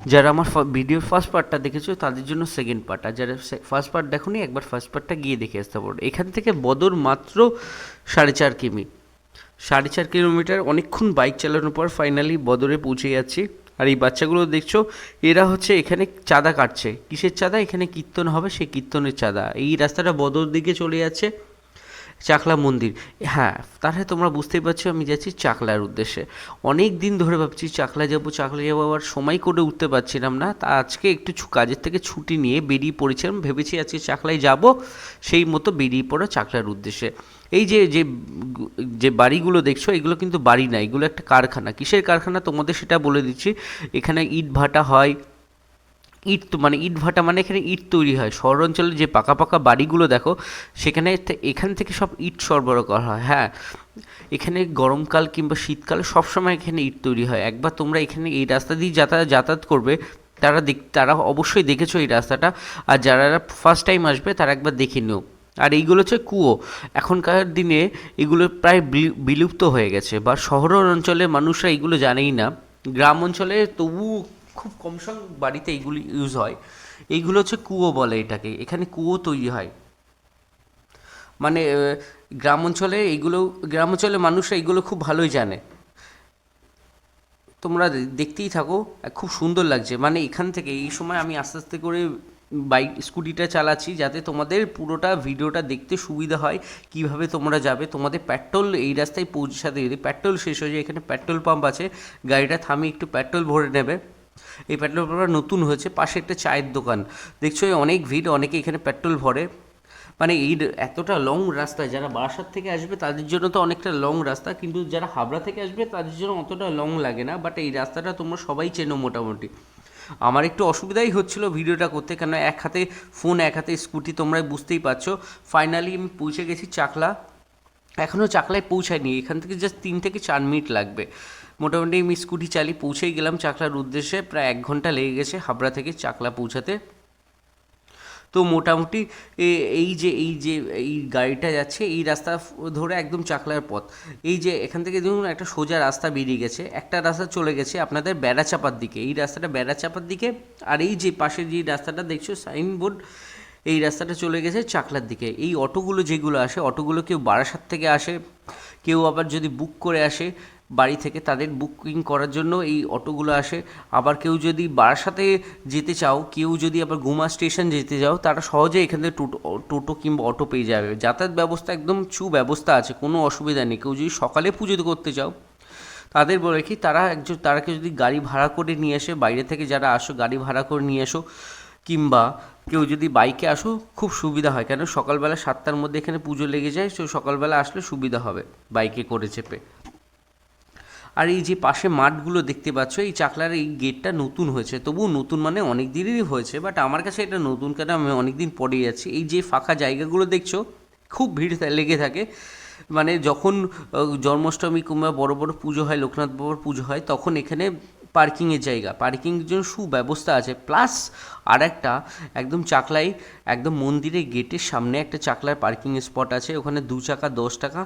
যারা আমার ভিডিওর ফার্স্ট পার্টটা দেখেছো তাদের জন্য সেকেন্ড পার্ট, আর যারা ফার্স্ট পার্ট দেখোনি একবার ফার্স্ট পার্টটা গিয়ে দেখে আসতে পারো। এখান থেকে বদর মাত্র 4.5 কিমি, 4.5 কিলোমিটার। অনেকক্ষণ বাইক চালানোর পর ফাইনালি বদরে পৌঁছে যাচ্ছি। আর এই বাচ্চাগুলো দেখছো, এরা হচ্ছে এখানে চাঁদা কাটছে। কিসের চাঁদা? এখানে কীর্তন হবে, সেই কীর্তনের চাঁদা। এই রাস্তাটা বদর দিকে চলে যাচ্ছে, চাকলা মন্দির। হ্যাঁ, তাহলে তোমরা বুঝতেই পারছো আমি যাচ্ছি চাকলার উদ্দেশ্যে। অনেক দিন ধরে ভাবছি চাকলা যাবো চাকলা যাবো, আবার সময় করে উঠতে পারছিলাম না। তা আজকে একটু কাজের থেকে ছুটি নিয়ে বেরিয়ে পড়েছিলাম, ভেবেছি আজকে চাকলায় যাব। সেই মতো বেরিয়ে পড়া চাকলার উদ্দেশ্যে। এই যে যে যে বাড়িগুলো দেখছো, এগুলো কিন্তু বাড়ি না, এগুলো একটা কারখানা। কিসের কারখানা তোমাদের সেটা বলে দিচ্ছি। এখানে ইট ভাটা হয়। ইট তো মানে ইট ভাটা মানে এখানে ইট তৈরি হয়। শহর অঞ্চলে যে পাকা পাকা বাড়িগুলো দেখো, সেখানে এখান থেকে সব ইট সরবরাহ করা হয়। হ্যাঁ, এখানে গরমকাল কিংবা শীতকালে সবসময় এখানে ইট তৈরি হয়। একবার তোমরা এখানে এই রাস্তা দিয়ে যাতায়াত করবে, তারা অবশ্যই দেখেছো এই রাস্তাটা। আর যারা ফার্স্ট টাইম আসবে তারা একবার দেখে নিও। আর এইগুলো হচ্ছে কুয়ো। এখনকার দিনে এগুলো প্রায় বিলুপ্ত হয়ে গেছে, বা শহর অঞ্চলের মানুষরা এগুলো জানেই না। গ্রাম অঞ্চলে তবু খুব কম সম বাড়িতে এইগুলি ইউজ হয়। এইগুলো হচ্ছে কুয়ো বলে এটাকে, এখানে কুয়ো তৈরি হয়। মানে গ্রাম অঞ্চলে মানুষরা এইগুলো খুব ভালোই জানে। তোমরা দেখতেই থাকো, খুব সুন্দর লাগছে। মানে এখান থেকে এই সময় আমি আস্তে আস্তে করে স্কুটিটা চালাচ্ছি, যাতে তোমাদের পুরোটা ভিডিওটা দেখতে সুবিধা হয়। কিভাবে তোমরা যাবে, তোমাদের পেট্রোল এই রাস্তায় পৌঁছাতে যদি পেট্রোল শেষ হয়ে যায়, এখানে পেট্রোল পাম্প আছে, গাড়িটা থামিয়ে একটু পেট্রোল ভরে নেবে। এই পেট্রোল পাম্পটা নতুন হয়েছে, পাশে একটা চায়ের দোকান। দেখছো অনেক ভিড়, অনেকে এখানে পেট্রোল ভরে। মানে এই এতটা লং রাস্তায় যারা বারাসাত থেকে আসবে তাদের জন্য তো অনেকটা লং রাস্তা, কিন্তু যারা হাবড়া থেকে আসবে তাদের জন্য অতটা লং লাগে না। বাট এই রাস্তাটা তোমরা সবাই চেনো মোটামুটি। আমার একটু অসুবিধাই হচ্ছিলো ভিডিওটা করতে, কেন এক হাতে ফোন এক হাতে স্কুটি, তোমরা বুঝতেই পারছো। ফাইনালি আমি পৌঁছে গেছি চাকলা। এখনও চাকলায় পৌঁছায়নি, এখান থেকে জাস্ট 3 থেকে 4 মিনিট লাগবে। মোটামুটি আমি স্কুটি চালিয়ে পৌঁছেই গেলাম চাকলার উদ্দেশ্যে। প্রায় 1 ঘন্টা লেগে গেছে হাবড়া থেকে চাকলা পৌঁছাতে। তো মোটামুটি এই যে এই গাড়িটা যাচ্ছে এই রাস্তা ধরে একদম চাকলার পথ। এই যে এখান থেকে দেখুন একটা সোজা রাস্তা বেরিয়ে গেছে, একটা রাস্তা চলে গেছে আপনাদের বেড়াচাপার দিকে, এই রাস্তাটা বেড়াচাপার দিকে। আর এই যে পাশে যে রাস্তাটা দেখছো সাইনবোর্ড, এই রাস্তাটা চলে গেছে চাকলার দিকে। এই অটোগুলো যেগুলো আসে, অটোগুলো কেউ বারাসাত থেকে আসে, কেউ আবার যদি বুক করে আসে বাড়ি থেকে, তাদের বুকিং করার জন্য এই অটোগুলো আসে। আবার কেউ যদি বারাসাতে যেতে চাও, কেউ যদি আবার গুমা স্টেশন যেতে চাও, তারা সহজে এখান থেকে টোটো কিংবা অটো পেয়ে যাবে। যাতায়াত ব্যবস্থা একদম ব্যবস্থা আছে, কোনো অসুবিধা নেই। কেউ যদি সকালে পুজো করতে চাও, তাদের বলে কি তারাকে যদি গাড়ি ভাড়া করে নিয়ে আসে, বাইরে থেকে যারা আসো গাড়ি ভাড়া করে নিয়ে আসো, কিংবা কেউ যদি বাইকে আসো খুব সুবিধা হয়। কেন সকালবেলা 7টার মধ্যে এখানে পুজো লেগে যায়, তো সকালবেলা আসলে সুবিধা হবে বাইকে করে চেপে। আর এই যে পাশে মাঠগুলো দেখতে পাচ্ছ, এই চাকলার এই গেটটা নতুন হয়েছে, তবু নতুন মানে অনেক দিনেরই হয়েছে, বাট আমার কাছে এটা নতুন কেন, আমি অনেক দিন পরে যাচ্ছি। এই যে ফাঁকা জায়গাগুলো দেখছো, খুব ভিড় লেগে থাকে। মানে যখন জন্মাষ্টমী কিংবা বড় বড় পুজো হয়, লোকনাথ বাবার পুজো হয়, তখন এখানে পার্কিংয়ের জায়গা, পার্কিংয়ের জন্য সুব্যবস্থা আছে। প্লাস আর একটা একদম চাকলায় একদম মন্দিরের গেটের সামনে একটা চাকলার পার্কিং স্পট আছে, ওখানে 2 চাকা 10 টাকা,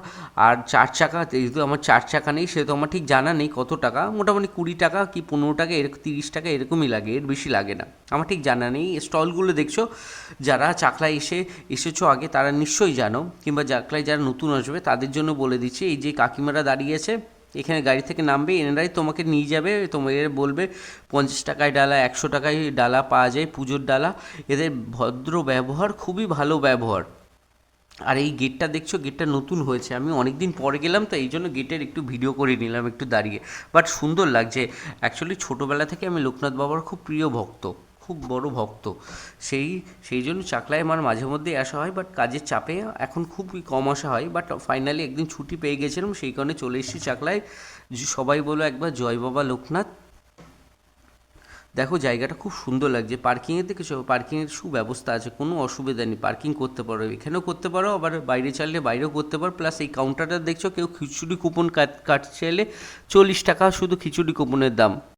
আর 4 চাকা, যেহেতু আমার 4 চাকা নেই সেহেতু আমার ঠিক জানা নেই কত টাকা, মোটামুটি 20 টাকা কি 15 টাকা এরকম 30 টাকা এরকমই লাগে, এর বেশি লাগে না, আমার ঠিক জানা নেই। স্টলগুলো দেখছো, যারা চাকলায় এসেছো আগে তারা নিশ্চয়ই জানো, কিংবা চাকলায় যারা নতুন আসবে তাদের জন্য বলে দিচ্ছি। এই যে কাকিমারা দাঁড়িয়েছে, এখানে গাড়ি থেকে নামবে, এনারাই তোমাকে নিয়ে যাবে। তোমাদের বলবে 50 টাকায় ডালা, 100 টাকায় ডালা পাওয়া যায়, পুজোর ডালা। এদের ভদ্র ব্যবহার, খুবই ভালো ব্যবহার। আর এই গেটটা দেখছো, গেটটা নতুন হয়েছে, আমি অনেক দিন পরে গেলাম, তো এই জন্য গেটের একটু ভিডিও করে নিলাম একটু দাঁড়িয়ে। বাট সুন্দর লাগছে। অ্যাকচুয়ালি ছোটোবেলা থেকে আমি লোকনাথ বাবার খুব প্রিয় ভক্ত, খুব বড় ভক্ত। সেই সেই জন্য চাকলায় আমার মাঝে মধ্যেই আসা হয়, বাট কাজের চাপে এখন খুবই কম আসা হয়। বাট ফাইনালি একদিন ছুটি পেয়ে গেছিলাম, সেই কারণে চলে এসেছি চাকলায়। সবাই বলো একবার জয় বাবা লোকনাথ। দেখো জায়গাটা খুব সুন্দর লাগছে। পার্কিংয়ে দেখেছো, পার্কিংয়ের সুব্যবস্থা আছে, কোনো অসুবিধা নেই, পার্কিং করতে পারো, এখানেও করতে পারো, আবার বাইরে চাইলে বাইরেও করতে পারো। প্লাস এই কাউন্টারটা দেখছো, কেউ খিচুড়ি কুপন কাটছে চাইলে 40 টাকা শুধু খিচুড়ি কুপনের দাম।